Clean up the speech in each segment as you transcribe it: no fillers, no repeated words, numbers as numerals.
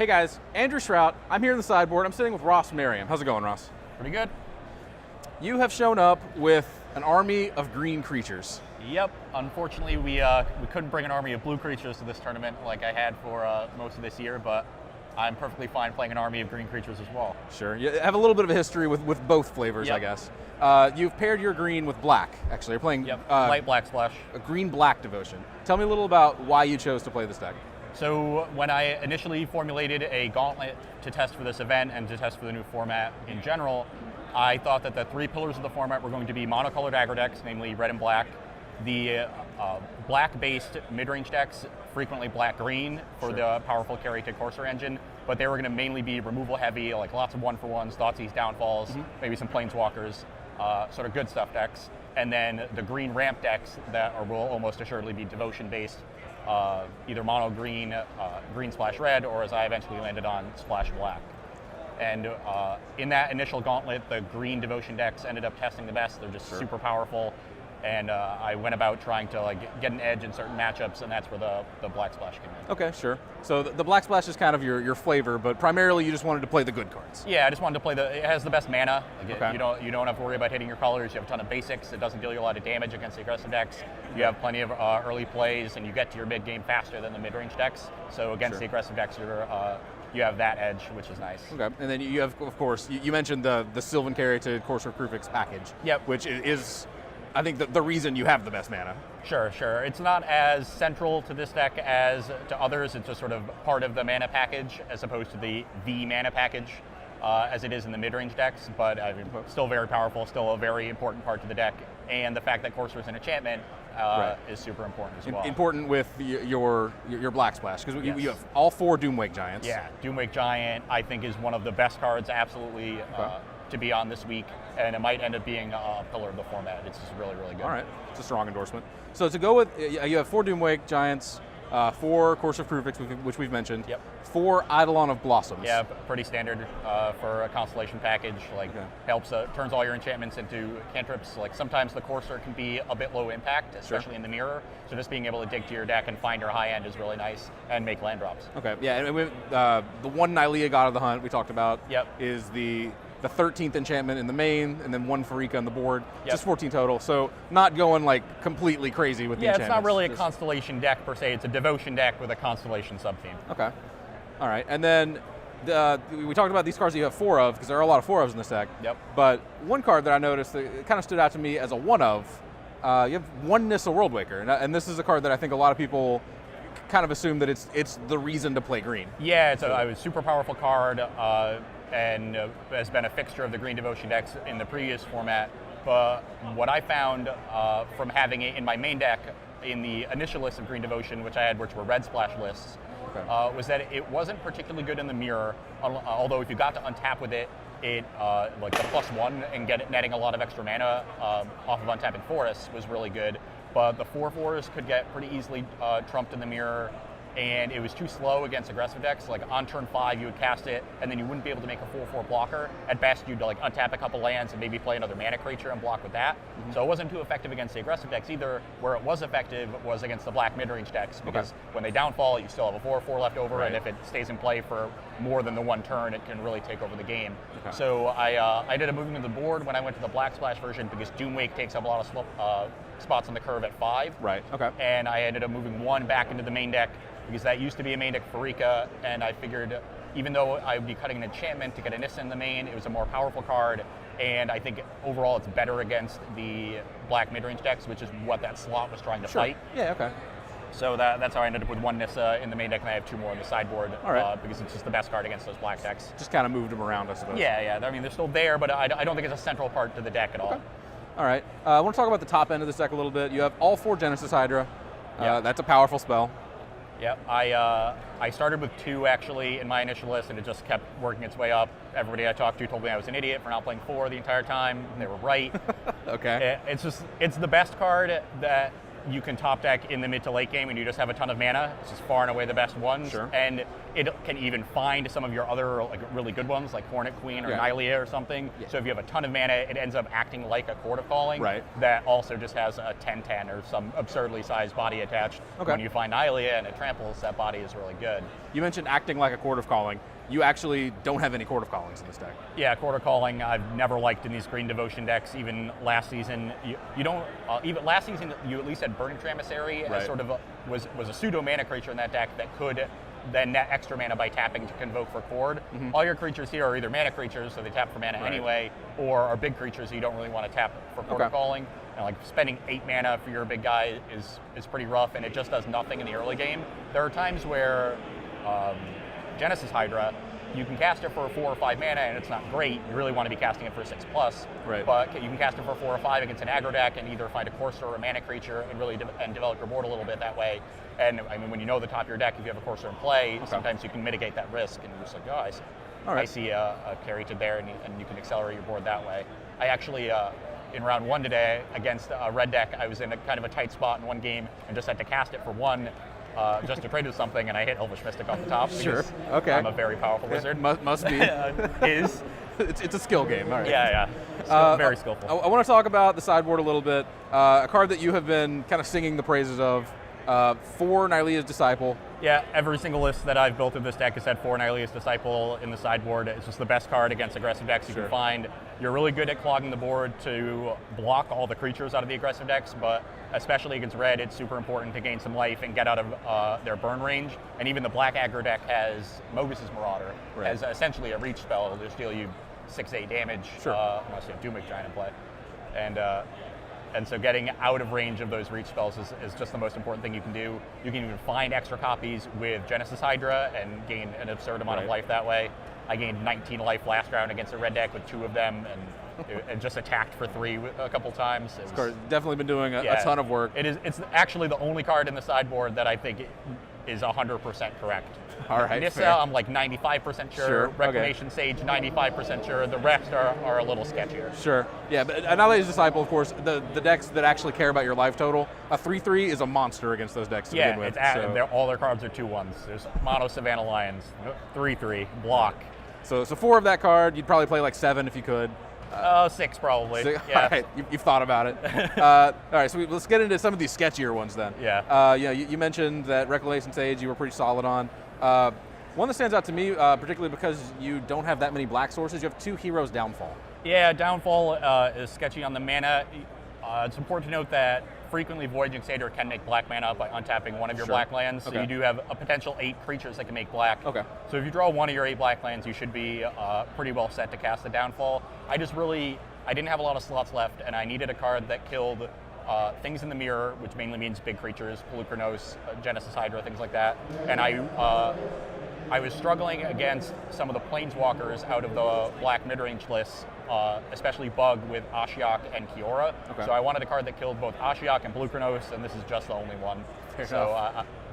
Hey guys, Andrew Shrout. I'm here in the sideboard. I'm sitting with Ross Merriam. How's it going, Ross? Pretty good. You have shown up with an army of green creatures. Yep. Unfortunately, we couldn't bring an army of blue creatures to this tournament like I had for most of this year, but I'm perfectly fine playing an army of green creatures as well. Sure. You have a little bit of a history with both flavors, Yep. I guess. You've paired your green with black, actually. You're playing Light black splash. a green-black devotion. Tell me a little about why you chose to play this deck. So when I initially formulated a gauntlet to test for this event and to test for the new format in general, I thought that the three pillars of the format were going to be monocolored aggro decks, namely red and black, the black-based mid-range decks, frequently black-green for the powerful carry to Courser engine, but they were going to mainly be removal heavy, like lots of one-for-ones, Thoughtseize downfalls, maybe some planeswalkers, sort of good stuff decks, and then the green ramp decks that will almost assuredly be devotion-based, either mono green, green splash red, or as I eventually landed on, splash black. And in that initial gauntlet, the green devotion decks ended up testing the best. They're just super powerful. And I went about trying to get an edge in certain matchups, and that's where the black splash came in. Okay, sure. So the black splash is kind of your flavor, but primarily you just wanted to play the good cards. Yeah, I just wanted to play it has the best mana. Okay. You don't have to worry about hitting your colors. You have a ton of basics. It doesn't deal you a lot of damage against the aggressive decks. You have plenty of early plays, and you get to your mid game faster than the mid range decks. So against the aggressive decks, you have that edge, which is nice. Okay, and then you have, of course, you mentioned the Sylvan Carry to Courser Prefix package. Yep. Which is, I think, the reason you have the best mana. Sure. It's not as central to this deck as to others. It's just sort of part of the mana package as opposed to the mana package as it is in the mid-range decks, but still very powerful, still a very important part to the deck. And the fact that Courser is an enchantment is super important as well. Important with your black splash, because you have all four Doomwake Giants. Yeah, Doomwake Giant I think is one of the best cards absolutely to be on this week, and it might end up being a pillar of the format. It's just really, really good. All right, it's a strong endorsement. So to go with, you have four Doomwake Giants, four Courser Prefix, which we've mentioned, four Eidolon of Blossoms. Yeah, pretty standard for a Constellation package. Helps, turns all your enchantments into cantrips. Sometimes the Courser can be a bit low impact, especially in the mirror. So just being able to dig to your deck and find your high end is really nice, and make land drops. Okay, yeah, and the one Nylea God of the Hunt we talked about is the 13th enchantment in the main, and then one Farika on the board, just 14 total. So not going completely crazy with the enchantments. Yeah, it's not really a Constellation deck per se. It's a Devotion deck with a Constellation sub-theme. Okay. All right, and then we talked about these cards that you have four of, because there are a lot of four ofs in this deck. Yep. But one card that I noticed that kind of stood out to me as a one of, you have one Nissa Worldwaker, and this is a card that I think a lot of people kind of assume that it's the reason to play green. Yeah, it's a super powerful card. And has been a fixture of the green devotion decks in the previous format. But what I found from having it in my main deck in the initial list of green devotion, which I had, which were red splash lists, was that it wasn't particularly good in the mirror. Although if you got to untap with it, the +1 and netting a lot of extra mana off of untapping forests was really good. But the 4/4s could get pretty easily trumped in the mirror. And it was too slow against aggressive decks. On turn 5, you would cast it, and then you wouldn't be able to make a full 4 blocker. At best, you'd untap a couple lands and maybe play another mana creature and block with that. So it wasn't too effective against the aggressive decks either. Where it was effective was against the black mid-range decks, because when they downfall, you still have a 4/4 left over, and if it stays in play for more than the one turn, it can really take over the game. So I ended up moving to the board when I went to the black splash version, because Doomwake takes up a lot of spots on the curve at 5. Right. Okay. And I ended up moving one back into the main deck, because that used to be a main deck Farika, and I figured even though I would be cutting an enchantment to get an Nissa in the main, it was a more powerful card, and I think overall it's better against the black mid-range decks, which is what that slot was trying to fight. Yeah, okay. So that's how I ended up with one Nissa in the main deck, and I have two more on the sideboard, because it's just the best card against those black decks. Just kind of moved them around, I suppose. Yeah. I mean, they're still there, but I don't think it's a central part to the deck at all. All right. I want to talk about the top end of this deck a little bit. You have all four Genesis Hydra. That's a powerful spell. Yeah, I started with 2 actually in my initial list, and it just kept working its way up. Everybody I talked to told me I was an idiot for not playing 4 the entire time. They were right. Okay. It's the best card that you can top deck in the mid to late game, and you just have a ton of mana. It's just far and away the best one. Sure. And it can even find some of your other like really good ones, like Hornet Queen or Nylea or something. Yeah. So if you have a ton of mana, it ends up acting like a Court of Calling that also just has a 10/10 or some absurdly sized body attached. When you find Nylea and it tramples, that body is really good. You mentioned acting like a Court of Calling. You actually don't have any Court of Callings in this deck. Yeah, Court of Calling I've never liked in these Green Devotion decks. Even last season, you don't. Even last season, you at least had Burning Emissary as sort of was a pseudo mana creature in that deck that could then net extra mana by tapping to convoke for Chord. All your creatures here are either mana creatures, so they tap for mana anyway, or are big creatures, so you don't really want to tap for Court of Calling. And like spending 8 mana for your big guy is pretty rough, and it just does nothing in the early game. There are times where Genesis Hydra, you can cast it for 4 or 5 mana, and it's not great. You really want to be casting it for 6+. But you can cast it for 4 or 5 against an aggro deck and either find a Courser or a mana creature and really develop your board a little bit that way. And I mean, when you know the top of your deck, if you have a Courser in play, sometimes you can mitigate that risk, and you're just like, oh, I see a carry to there, and you can accelerate your board that way. I actually, in round 1 today, against a red deck, I was in a kind of a tight spot in one game and just had to cast it for 1. Just to trade with something, and I hit Elvish Mystic off the top. I'm a very powerful wizard. Must be. It's a skill game. All right. Yeah. Very skillful. I want to talk about the sideboard a little bit. A card that you have been kind of singing the praises of. 4 Nylea's Disciple. Yeah, every single list that I've built in this deck has had 4 Nylea's Disciple in the sideboard. It's just the best card against aggressive decks you can find. You're really good at clogging the board to block all the creatures out of the aggressive decks, but especially against red, it's super important to gain some life and get out of their burn range. And even the black aggro deck has Mogus's Marauder, has essentially a reach spell to deal you 6-8 damage, unless you have Doomwig Giant in play. And so getting out of range of those reach spells is just the most important thing you can do. You can even find extra copies with Genesis Hydra and gain an absurd amount of life that way. I gained 19 life last round against a red deck with 2 of them, and just attacked for 3 a couple times. This card's definitely been doing a ton of work. It's actually the only card in the sideboard that I think is 100% correct. All right, Nissa, I'm like 95% sure. Reclamation Sage, 95% sure. The rest are a little sketchier. Sure. Yeah, but Nylea's Disciple, of course, the decks that actually care about your life total, a 3/3 is a monster against those decks to begin with. All their cards are 2/1s. There's Mono Savannah Lions, 3/3, block. So 4 of that card, you'd probably play like 7 if you could. 6 probably. 6? Yeah. All right, you've thought about it. All right, so let's get into some of these sketchier ones then. Yeah. You mentioned that Reclamation Sage you were pretty solid on. One that stands out to me, particularly because you don't have that many black sources, you have 2 Heroes Downfall. Yeah, Downfall is sketchy on the mana. It's important to note that frequently Voyaging Satyr can make black mana by untapping one of your black lands, so you do have a potential 8 creatures that can make black. So if you draw one of your 8 black lands, you should be pretty well set to cast the Downfall. I didn't have a lot of slots left, and I needed a card that killed things in the mirror, which mainly means big creatures, Pelucranos, Genesis Hydra, things like that. And I was struggling against some of the Planeswalkers out of the black mid-range lists, especially Bug with Ashiok and Kiora. So I wanted a card that killed both Ashiok and Pelucranos, and this is just the only one.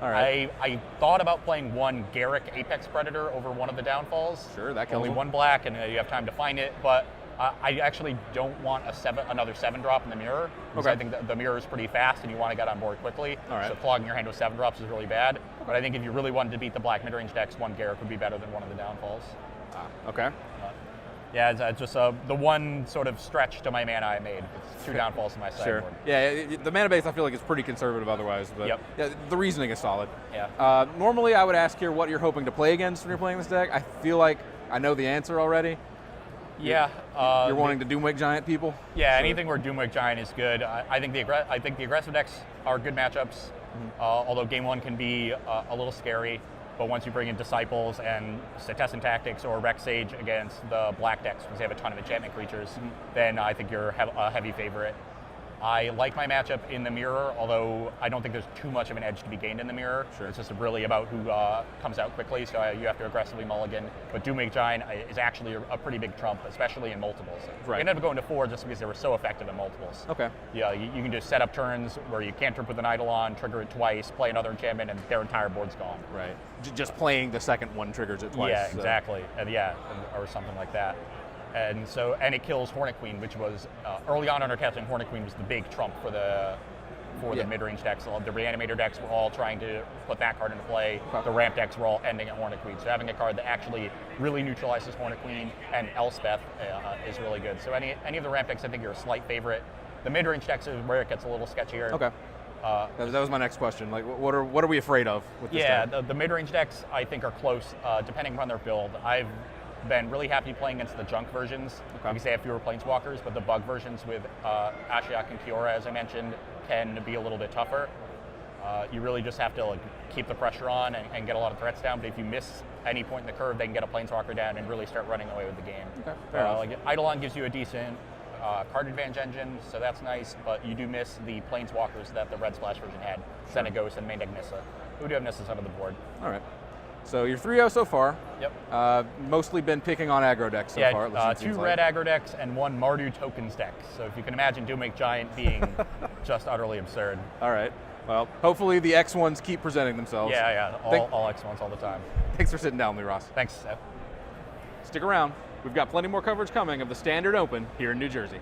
I thought about playing 1 Garruk Apex Predator over one of the Downfalls. Sure, that kills only them. 1 black, and you have time to find it, but I actually don't want another 7-drop in the mirror, because I think the mirror is pretty fast and you want to get on board quickly. So clogging your hand with 7-drops is really bad. But I think if you really wanted to beat the black mid-range decks, 1 Garruk would be better than one of the Downfalls. Yeah, it's just the one sort of stretch to my mana I made. It's 2 Downfalls in my sideboard. Yeah, the mana base I feel like is pretty conservative otherwise, but yeah, the reasoning is solid. Yeah. Normally I would ask here what you're hoping to play against when you're playing this deck. I feel like I know the answer already. Yeah. You're wanting to Doomwig Giant people? Yeah, anything where Doomwig Giant is good. I think the aggressive decks are good matchups, although game 1 can be a little scary. But once you bring in Disciples and Setessan Tactics or Rex Sage against the black decks, because they have a ton of enchantment creatures, then I think you're a heavy favorite. I like my matchup in the mirror, although I don't think there's too much of an edge to be gained in the mirror. It's just really about who comes out quickly, so you have to aggressively mulligan. But Doomwig Giant is actually a pretty big trump, especially in multiples. We ended up going to 4 just because they were so effective in multiples. Yeah, you can just set up turns where you cantrip with an Eidolon, trigger it twice, play another enchantment, and their entire board's gone. Just playing the second one triggers it twice. Yeah, exactly. Or something like that. And it kills Hornet Queen, which was early on under casting. Hornet Queen was the big trump for for the mid-range decks. The Reanimator decks were all trying to put that card into play. The ramp decks were all ending at Hornet Queen. So having a card that actually really neutralizes Hornet Queen and Elspeth is really good. So any of the ramp decks I think are a slight favorite. The mid-range decks is where it gets a little sketchier. Okay. That was my next question. Like, what are we afraid of with this deck? The mid-range decks I think are close, depending upon their build. I've been really happy playing against the junk versions because they have fewer planeswalkers, but the bug versions with Ashiok and Kiora, as I mentioned, can be a little bit tougher. You really just have to keep the pressure on and get a lot of threats down, but if you miss any point in the curve, they can get a planeswalker down and really start running away with the game. Okay. Eidolon gives you a decent card advantage engine, so that's nice, but you do miss the planeswalkers that the Red Splash version had, Xenagos and main deck Nissa. We do have Nissa out of the board. All right. So you're 3-0 so far. Yep. Mostly been picking on aggro decks so far. Yeah, 2 red aggro decks and 1 Mardu tokens deck. So if you can imagine Doomwake Giant being just utterly absurd. All right. Well, hopefully the X ones keep presenting themselves. Yeah. All X ones all the time. Thanks for sitting down with me, Ross. Thanks, Seth. Stick around. We've got plenty more coverage coming of the Standard Open here in New Jersey.